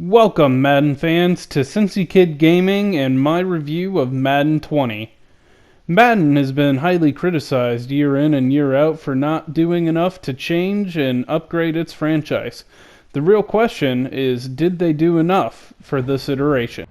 Welcome, Madden fans, to Cincykidgaming and my review of Madden 20. Madden has been highly criticized year in and year out for not doing enough to change and upgrade its franchise. The real question is, did they do enough for this iteration?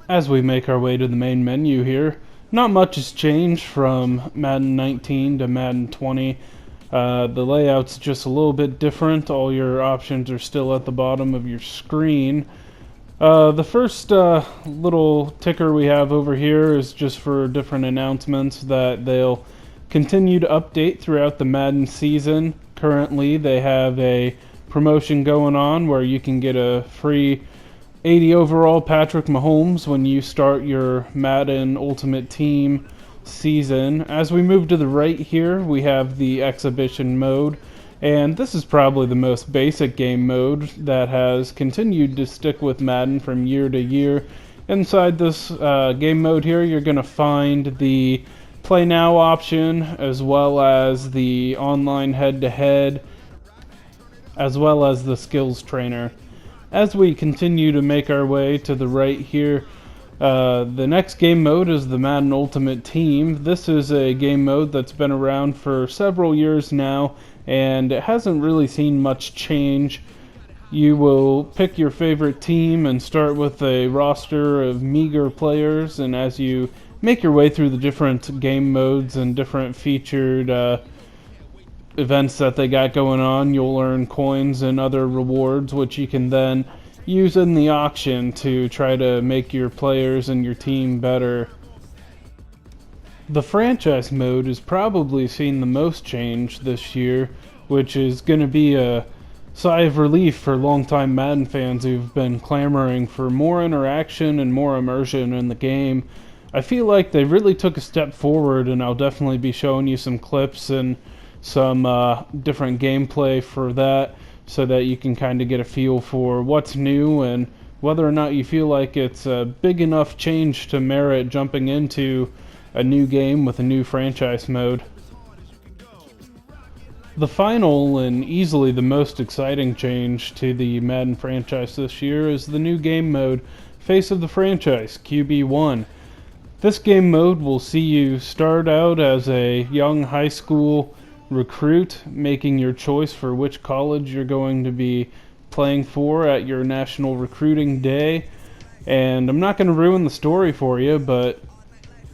As we make our way to the main menu here, not much has changed from Madden 19 to Madden 20. The layout's just a little bit different. All your options are still at the bottom of your screen. The first little ticker we have over here is just for different announcements that they'll continue to update throughout the Madden season. Currently, they have a promotion going on where you can get a free 80 overall Patrick Mahomes when you start your Madden Ultimate Team season. As we move to the right here, we have the exhibition mode, and this is probably the most basic game mode that has continued to stick with Madden from year to year. Inside this game mode here, you're going to find the Play Now option, as well as the online head-to-head, as well as the skills trainer. As we continue to make our way to the right here, the next game mode is the Madden Ultimate Team. This is a game mode that's been around for several years now, and it hasn't really seen much change. You will pick your favorite team and start with a roster of meager players, and as you make your way through the different game modes and different featured events that they got going on, you'll earn coins and other rewards, which you can then use in the auction to try to make your players and your team better. The franchise mode has probably seen the most change this year, which is going to be a sigh of relief for longtime Madden fans who've been clamoring for more interaction and more immersion in the game. I feel like they really took a step forward, and I'll definitely be showing you some clips and some different gameplay for that, so that you can kind of get a feel for what's new and whether or not you feel like it's a big enough change to merit jumping into a new game with a new franchise mode. The final and easily the most exciting change to the Madden franchise this year is the new game mode, Face of the Franchise, QB1. This game mode will see you start out as a young high school recruit, making your choice for which college you're going to be playing for at your national recruiting day. And I'm not going to ruin the story for you, but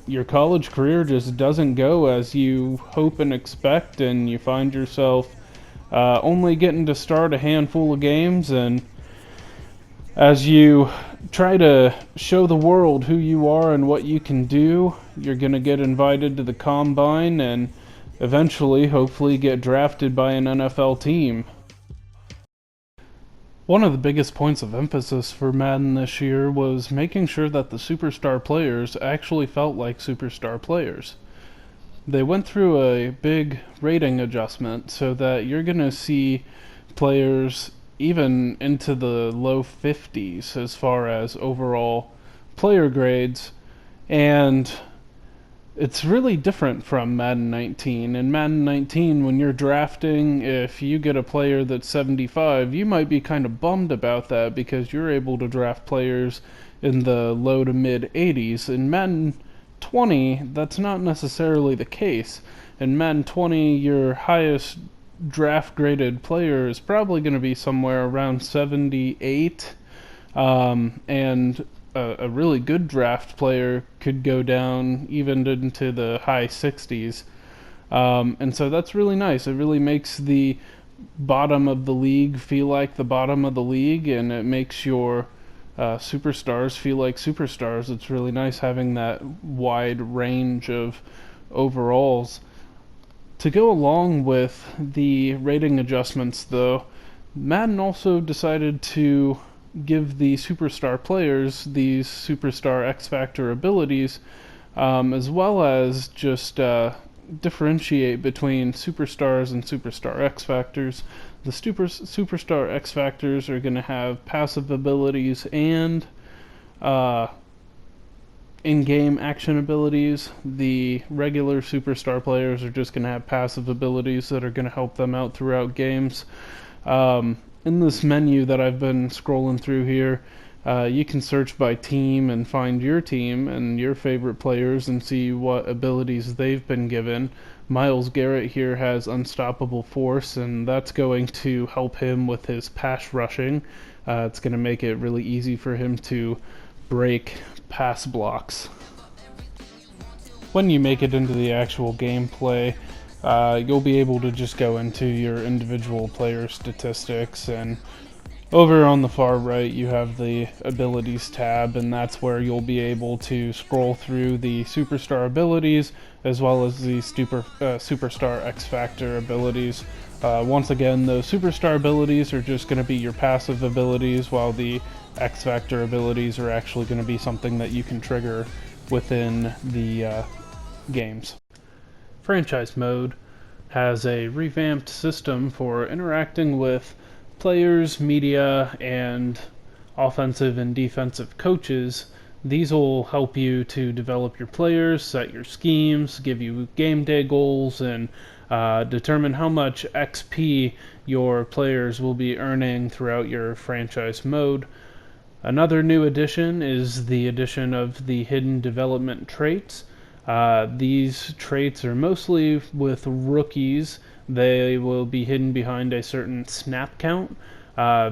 your college career just doesn't go as you hope and expect, and you find yourself only getting to start a handful of games. And as you try to show the world who you are and what you can do, you're going to get invited to the combine and eventually, hopefully, get drafted by an NFL team. One of the biggest points of emphasis for Madden this year was making sure that the superstar players actually felt like superstar players. They went through a big rating adjustment so that you're going to see players even into the low 50s as far as overall player grades, and it's really different from Madden 19. In Madden 19, when you're drafting, if you get a player that's 75, you might be kind of bummed about that because you're able to draft players in the low to mid 80s. In Madden 20, that's not necessarily the case. In Madden 20, your highest draft graded player is probably going to be somewhere around 78, and a really good draft player could go down even into the high 60s. And so that's really nice. It really makes the bottom of the league feel like the bottom of the league, and it makes your superstars feel like superstars. It's really nice having that wide range of overalls. To go along with the rating adjustments, though, Madden also decided to give the superstar players these superstar X Factor abilities, as well as just differentiate between superstars and superstar X Factors. The superstar X Factors are going to have passive abilities and in-game action abilities. The regular superstar players are just going to have passive abilities that are going to help them out throughout games. In this menu that I've been scrolling through here, you can search by team and find your team and your favorite players and see what abilities they've been given. Myles Garrett here has Unstoppable Force, and that's going to help him with his pass rushing. It's going to make it really easy for him to break pass blocks. When you make it into the actual gameplay, you'll be able to just go into your individual player statistics, and over on the far right you have the abilities tab, and that's where you'll be able to scroll through the superstar abilities as well as the superstar X Factor abilities. Once again, those superstar abilities are just going to be your passive abilities, while the X Factor abilities are actually going to be something that you can trigger within the games. Franchise mode has a revamped system for interacting with players, media, and offensive and defensive coaches. These will help you to develop your players, set your schemes, give you game day goals, and determine how much XP your players will be earning throughout your franchise mode. Another new addition is the addition of the hidden development traits. These traits are mostly with rookies. They will be hidden behind a certain snap count.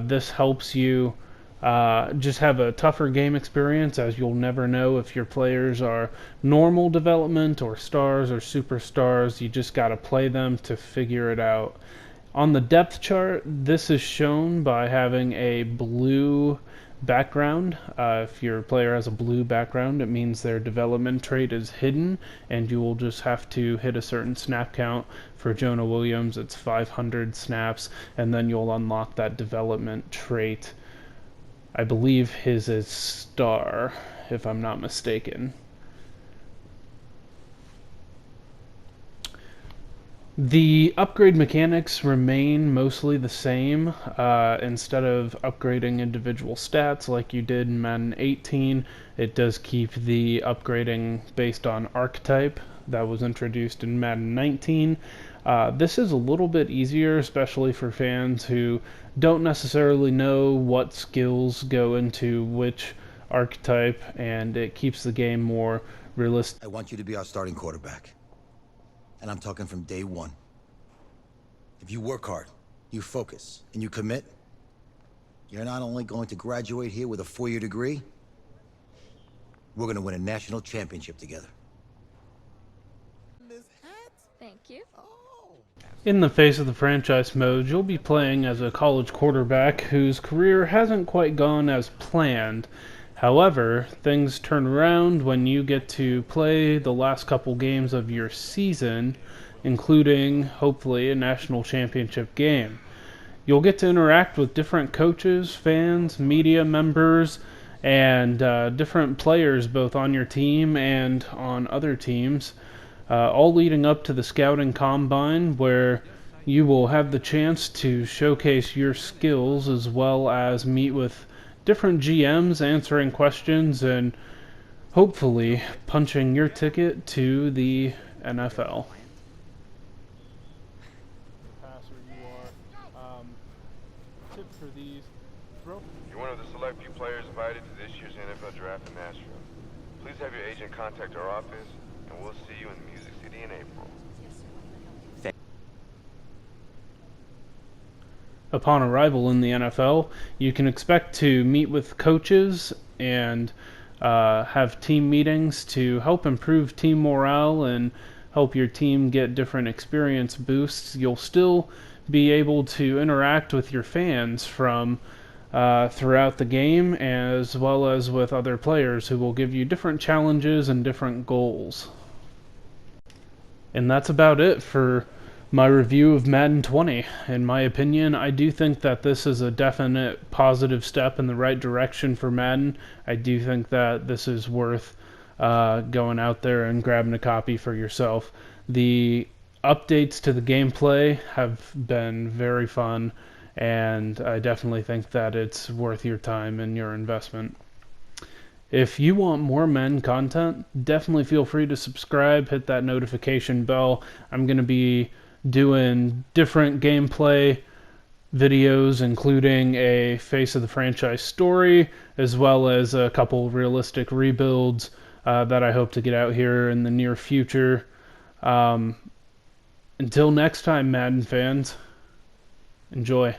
This helps you just have a tougher game experience, as you'll never know if your players are normal development or stars or superstars. You just got to play them to figure it out. On the depth chart, this is shown by having a blue background. If your player has a blue background, it means their development trait is hidden, and you will just have to hit a certain snap count. For Jonah Williams, it's 500 snaps, and then you'll unlock that development trait. I believe his is star, if I'm not mistaken. The upgrade mechanics remain mostly the same. Instead of upgrading individual stats like you did in Madden 18, it does keep the upgrading based on archetype that was introduced in Madden 19. This is a little bit easier, especially for fans who don't necessarily know what skills go into which archetype, and it keeps the game more realistic. I want you to be our starting quarterback. And I'm talking from day one. If you work hard, you focus, and you commit, you're not only going to graduate here with a 4-year degree, we're going to win a national championship together. Thank you. In the face of the franchise mode, you'll be playing as a college quarterback whose career hasn't quite gone as planned. However, things turn around when you get to play the last couple games of your season, including, hopefully, a national championship game. You'll get to interact with different coaches, fans, media members, and different players both on your team and on other teams, all leading up to the scouting combine, where you will have the chance to showcase your skills as well as meet with different GMs, answering questions, and hopefully punching your ticket to the NFL. Tip for these. You're one of the select few players invited to this year's NFL draft in Nashville. Please have your agent contact our office, and we'll see you in Music City in April. Upon arrival in the NFL, you can expect to meet with coaches and have team meetings to help improve team morale and help your team get different experience boosts. You'll still be able to interact with your fans from throughout the game, as well as with other players who will give you different challenges and different goals. And that's about it for my review of Madden 20. In my opinion, I do think that this is a definite positive step in the right direction for Madden. I do think that this is worth going out there and grabbing a copy for yourself. The updates to the gameplay have been very fun, and I definitely think that it's worth your time and your investment. If you want more Madden content, definitely feel free to subscribe, hit that notification bell. I'm going to be doing different gameplay videos, including a Face of the Franchise story, as well as a couple realistic rebuilds that I hope to get out here in the near future. Until next time, Madden fans, enjoy.